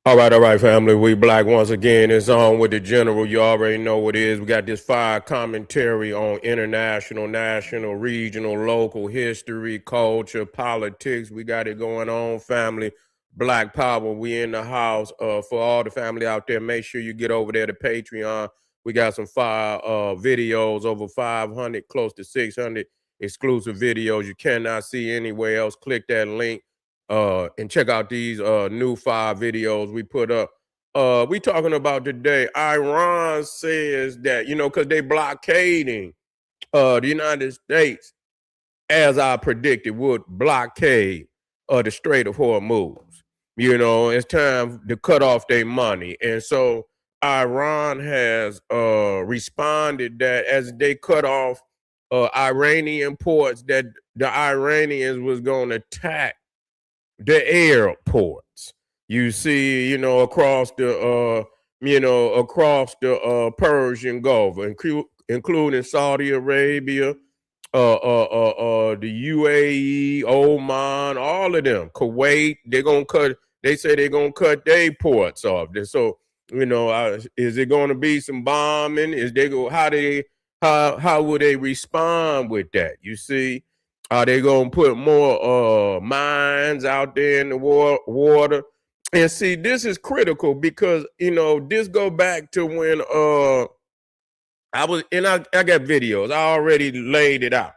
All right, family. We black once again. It's on with the general. You already know what it is. We got this fire commentary on international, national, regional, local history, culture, politics. We got it going on, family. Black power. We in the house. For all the family out there, make sure you get over there to Patreon. We got some fire videos, over 500, close to 600 exclusive videos you cannot see anywhere else. Click that link and check out these new 5 videos we put up. We talking about today. Iran says that, because they blockading the United States, as I predicted, would blockade the Strait of Hormuz. It's time to cut off their money. And so Iran has responded that as they cut off Iranian ports, that the Iranians was going to attack the airports. You see, across the Persian Gulf, including Saudi Arabia, the UAE, Oman, all of them, Kuwait. They're gonna cut. They say they're gonna cut their ports off. So, is it going to be some bombing? Is they go? How will they respond with that? You see, are they gonna put more mines out there in the water? And see, this is critical because this go back to when I got videos. I already laid it out.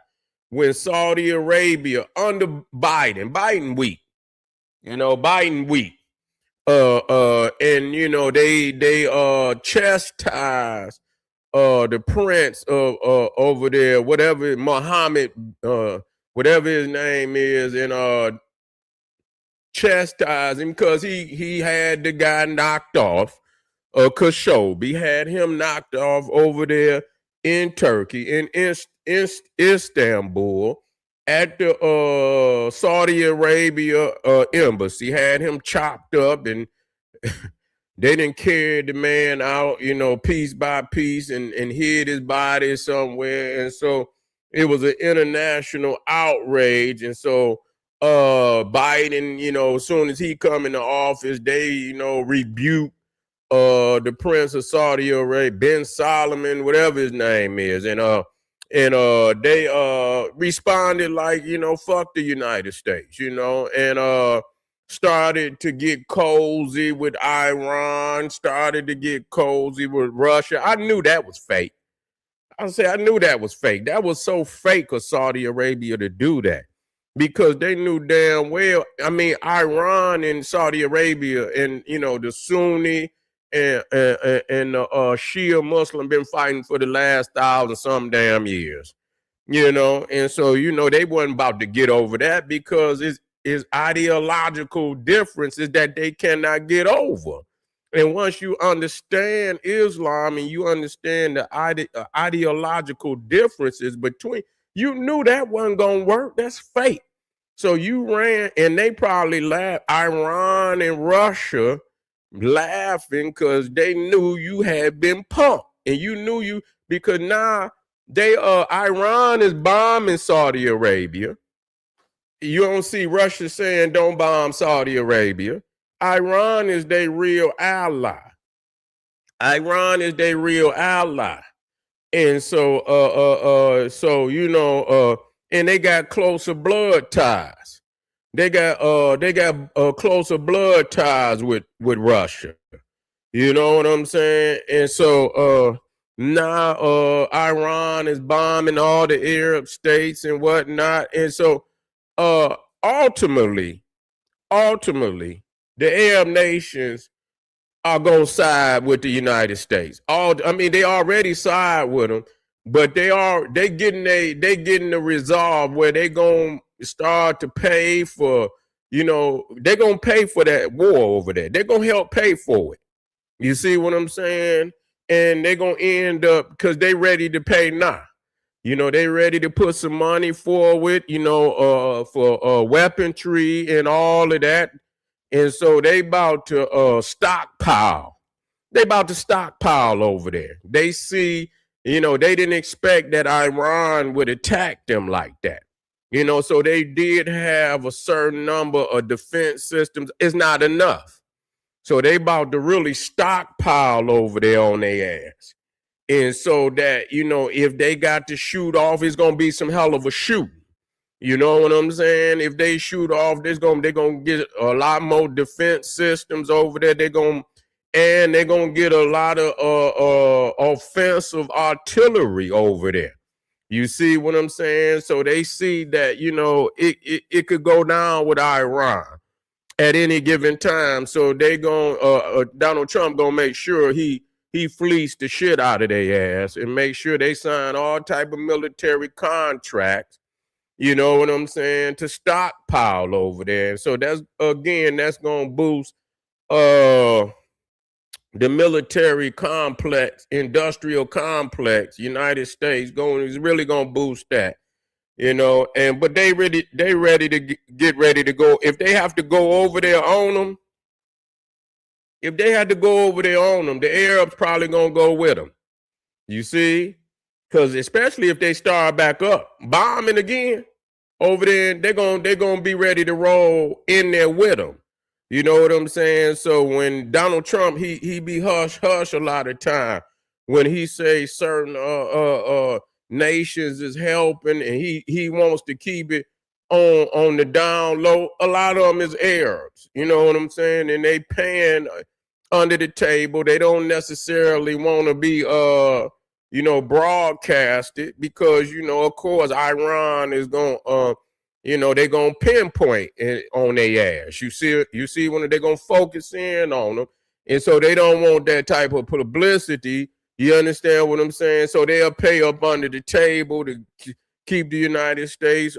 When Saudi Arabia under Biden weak, Biden weak, and they chastise the prince of over there, whatever Muhammad, whatever his name is, and chastise him because he had the guy knocked off. Khashoggi had him knocked off over there in Turkey, in Istanbul, at the Saudi Arabia embassy. Had him chopped up, and they didn't carry the man out, piece by piece, and hid his body somewhere. And so it was an international outrage. And so Biden, as soon as he come into office, they, rebuke the Prince of Saudi Arabia, Ben Solomon, whatever his name is, and they responded like, fuck the United States, and started to get cozy with Iran, started to get cozy with Russia. I knew that was fake. I knew that was fake. That was so fake of Saudi Arabia to do that, because they knew damn well. I mean, Iran and Saudi Arabia and the Sunni and the Shia Muslim been fighting for the last 1,000 some damn years, and so they wasn't about to get over that because it's ideological differences that they cannot get over. And once you understand Islam and you understand the ideological differences between, you knew that wasn't gonna work. That's fake. So you ran, and they probably laughed. Iran and Russia laughing because they knew you had been punked, and you knew you, because now they Iran is bombing Saudi Arabia. You don't see Russia saying don't bomb Saudi Arabia. Iran is their real ally. Iran is their real ally. And so and they got closer blood ties. They got closer blood ties with Russia. You know what I'm saying? And so now Iran is bombing all the Arab states and whatnot. And so ultimately, the Arab nations are gonna side with the United States. They already side with them, but they getting the resolve where they gonna start to pay for, they're gonna pay for that war over there. They're gonna help pay for it. You see what I'm saying? And they're gonna end up, because they ready to pay now. They ready to put some money forward, for weaponry and all of that. And so they about to stockpile. They about to stockpile over there. They see, they didn't expect that Iran would attack them like that. So they did have a certain number of defense systems. It's not enough. So they about to really stockpile over there on their ass. And so that, if they got to shoot off, it's gonna be some hell of a shoot. You know what I'm saying? If they shoot off, they're gonna get a lot more defense systems over there. They're gonna get a lot of offensive artillery over there. You see what I'm saying? So they see that, it could go down with Iran at any given time. So they Donald Trump gonna make sure he fleeced the shit out of their ass and make sure they sign all type of military contracts. You know what I'm saying? To stockpile over there. So that's gonna boost the military complex, industrial complex, United States is really gonna boost that. But they ready to get ready to go. If they have to go over there on them, the Arabs probably gonna go with them. You see? Because especially if they start back up, bombing again over there, they're gonna be ready to roll in there with them. You know what I'm saying? So when Donald Trump, he be hush a lot of time when he say certain nations is helping, and he wants to keep it on the down low. A lot of them is Arabs. You know what I'm saying? And they paying under the table. They don't necessarily want to be broadcasted because of course Iran is going they're gonna pinpoint on their ass. You see when they're gonna focus in on them, and so they don't want that type of publicity. You understand what I'm saying? So they'll pay up under the table to keep the United States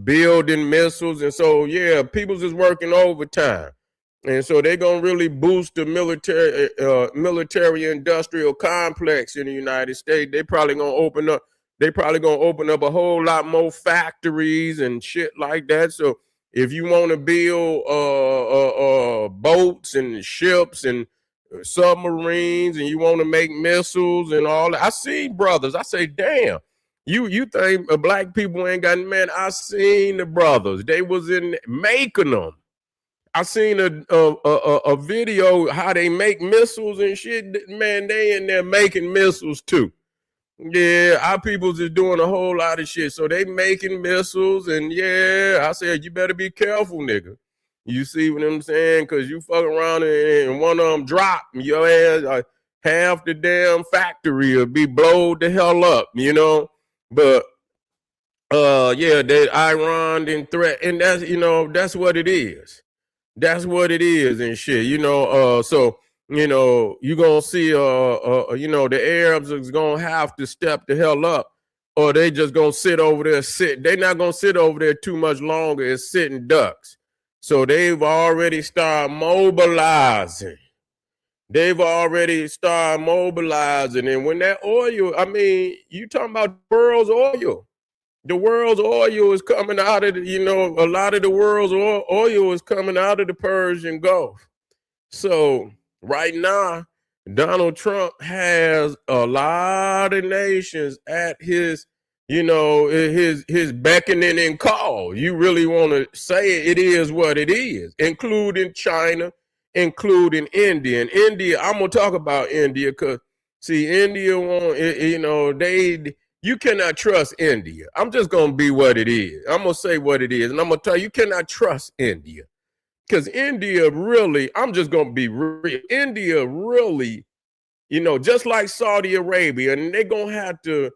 building missiles. And so people's is working overtime. And so they're gonna really boost the military industrial complex in the United States. They probably gonna open up a whole lot more factories and shit like that. So if you want to build boats and ships and submarines, and you want to make missiles and all that, I see brothers. I say, damn, you think black people ain't got, man? I seen the brothers. They was in making them. I seen a video how they make missiles and shit. Man, they in there making missiles too. Yeah, our people's is doing a whole lot of shit. So they making missiles, and I said, you better be careful, nigga. You see what I'm saying? Because you fuck around and one of them drop, your ass, half the damn factory will be blowed the hell up, But that Iran didn't threat, and that's what it is. That's what it is and shit, so you're gonna see the Arabs is gonna have to step the hell up, or they just gonna sit over there. They're not gonna sit over there too much longer as sitting ducks. So they've already started mobilizing. And when that oil, I mean, you talking about the world's oil. The world's oil is coming out of a lot of the world's oil is coming out of the Persian Gulf. So right now, Donald Trump has a lot of nations at his beckoning and call. You really want to say it is what it is, including China, including India. And India, I'm gonna talk about India because India you cannot trust India. I'm just gonna be what it is. I'm gonna say what it is, and I'm gonna tell you cannot trust India. Because India really, I'm just going to be real. India really, just like Saudi Arabia, and they're going to have to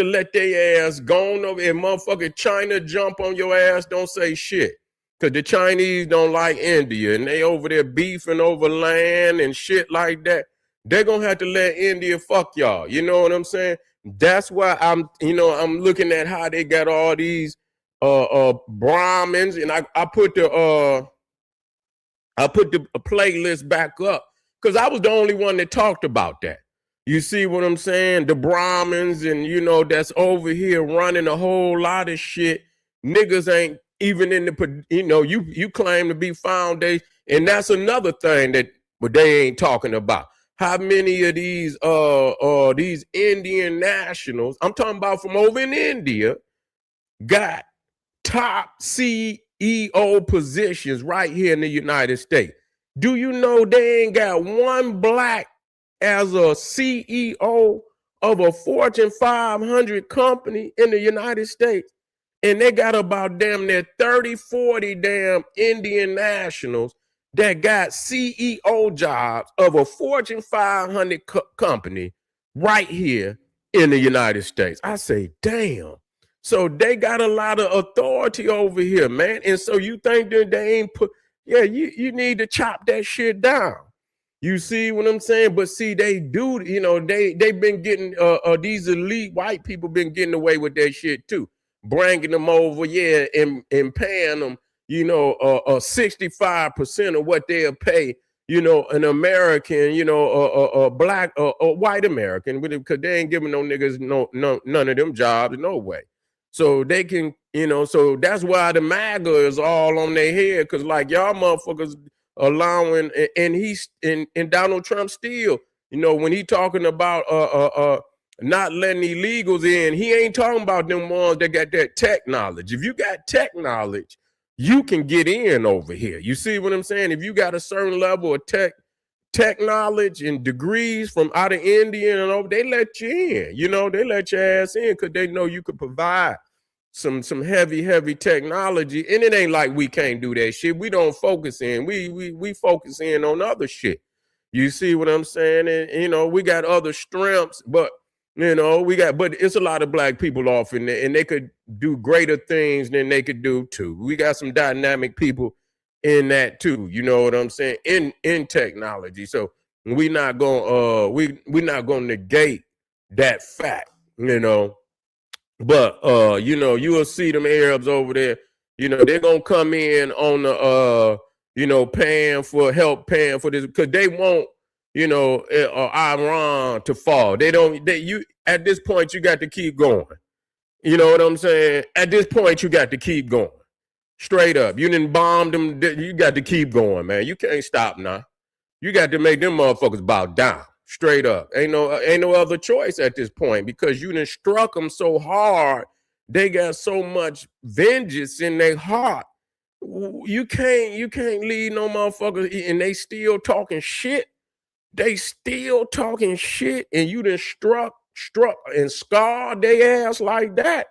let their ass go on over. If motherfucking China jump on your ass, don't say shit. Because the Chinese don't like India, and they over there beefing over land and shit like that. They're going to have to let India fuck y'all. You know what I'm saying? That's why I'm looking at how they got all these Brahmins, and I put the playlist back up because I was the only one that talked about that. You see what I'm saying? The Brahmins, and that's over here running a whole lot of shit. Niggas ain't even in the you claim to be foundation, and that's another thing that they ain't talking about. How many of these Indian nationals, I'm talking about from over in India, got top CEO positions right here in the United States. Do you know they ain't got one black as a CEO of a Fortune 500 company in the United States? And they got about damn near 30, 40 damn Indian nationals that got CEO jobs of a Fortune 500 company right here in the United States. I say, damn. So they got a lot of authority over here, man. And so you think that they ain't put, yeah, you need to chop that shit down. You see what I'm saying? But see, they do, you know, they've been getting, these elite white people been getting away with that shit too. Bringing them over, yeah, and paying them, you know, 65% of what they'll pay, you know, an American, you know, a black, a white American, because they ain't giving no niggas none of them jobs, no way. So they can, you know, so that's why the MAGA is all on their head, because like y'all motherfuckers allowing, and Donald Trump still, you know, when he talking about not letting illegals in, he ain't talking about them ones that got that tech knowledge. If you got tech knowledge, you can get in over here. You see what I'm saying? If you got a certain level of tech knowledge and degrees from out of India and over, they let you in. You know, they let your ass in because they know you could provide some heavy technology. And it ain't like we can't do that shit. We don't focus in. We focus in on other shit. You see what I'm saying? And you know, we got other strengths, but you know, but it's a lot of black people off in there, and they could do greater things than they could do too. We got some dynamic people in that too. You know what I'm saying? In technology. So we not gonna we not gonna negate that fact, you know. But you know, you will see them Arabs over there, you know, they're gonna come in on the you know, paying for this, because they want, you know, Iran to fall. You at this point you got to keep going. You know what I'm saying? At this point you got to keep going. Straight up. You didn't bomb them, you got to keep going, man. You can't stop now. You got to make them motherfuckers bow down. Straight up. Ain't no other choice at this point, because you done struck them so hard. They got so much vengeance in their heart. You can't leave no motherfuckers, and they still talking shit. They still talking shit, and you done struck and scarred their ass like that.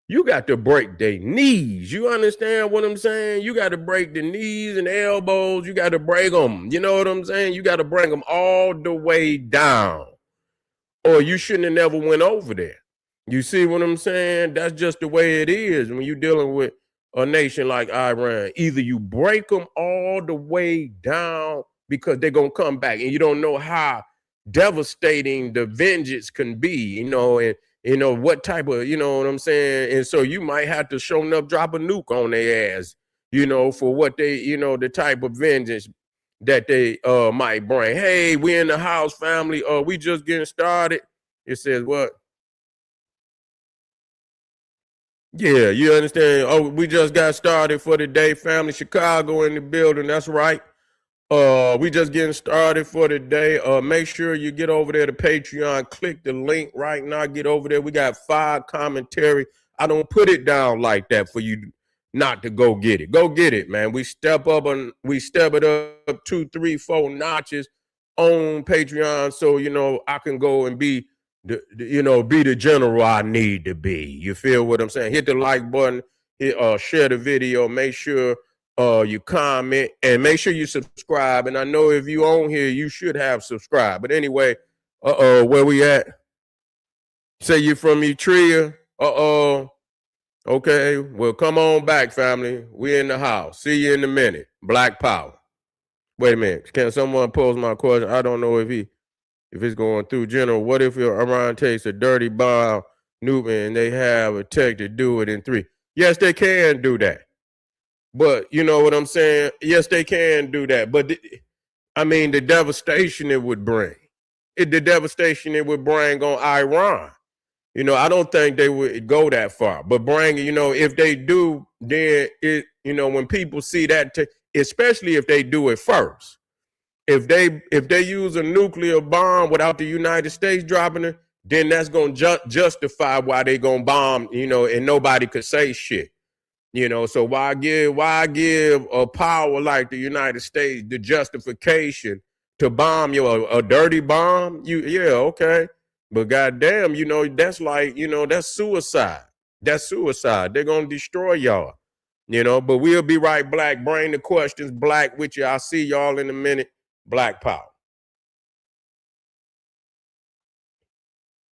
You got to break their knees. You understand what I'm saying? You got to break the knees and elbows. You got to break them. You know what I'm saying? You got to bring them all the way down, or you shouldn't have never went over there. You see what I'm saying? That's just the way it is when you're dealing with a nation like Iran. Either you break them all the way down, because they're going to come back, and you don't know how devastating the vengeance can be, you know, and you know what type of, you know what I'm saying? And so you might have to show up, drop a nuke on their ass, you know, for what they, you know, the type of vengeance that they might bring. Hey, we in the house, family. We just getting started. It says what? Yeah, you understand? Oh, we just got started for the day, family. Chicago in the building. That's right. We just getting started for the day. Make sure you get over there to Patreon. Click the link right now. Get over there. We got 5 commentary. I don't put it down like that for you not to go get it. Go get it, man. We step it up 2, 3, 4 notches on Patreon, so you know I can go and be the general I need to be. You feel what I'm saying? Hit the like button. Share the video. Make sure you comment, and make sure you subscribe. And I know if you on here, you should have subscribed. But anyway, where we at? Say you from Etria? Okay, well, come on back, family. We in the house. See you in a minute. Black Power. Wait a minute. Can someone pose my question? I don't know if it's going through. General, what if Iran takes a dirty bomb, nuke, and they have a tech to do it in 3? Yes, they can do that. But you know what I'm saying? Yes, they can do that. But I mean, the devastation it would bring. The devastation it would bring on Iran. You know, I don't think they would go that far. But you know, if they do, then it, you know, when people see that, especially if they do it first. If they use a nuclear bomb without the United States dropping it, then that's going to justify why they going to bomb, you know, and nobody could say shit. You know, so why give a power like the United States the justification to bomb you, a dirty bomb? Okay. But goddamn, that's like, that's suicide. That's suicide. They're gonna destroy y'all. But we'll be right back. Bring the questions black with you. I'll see y'all in a minute. Black power.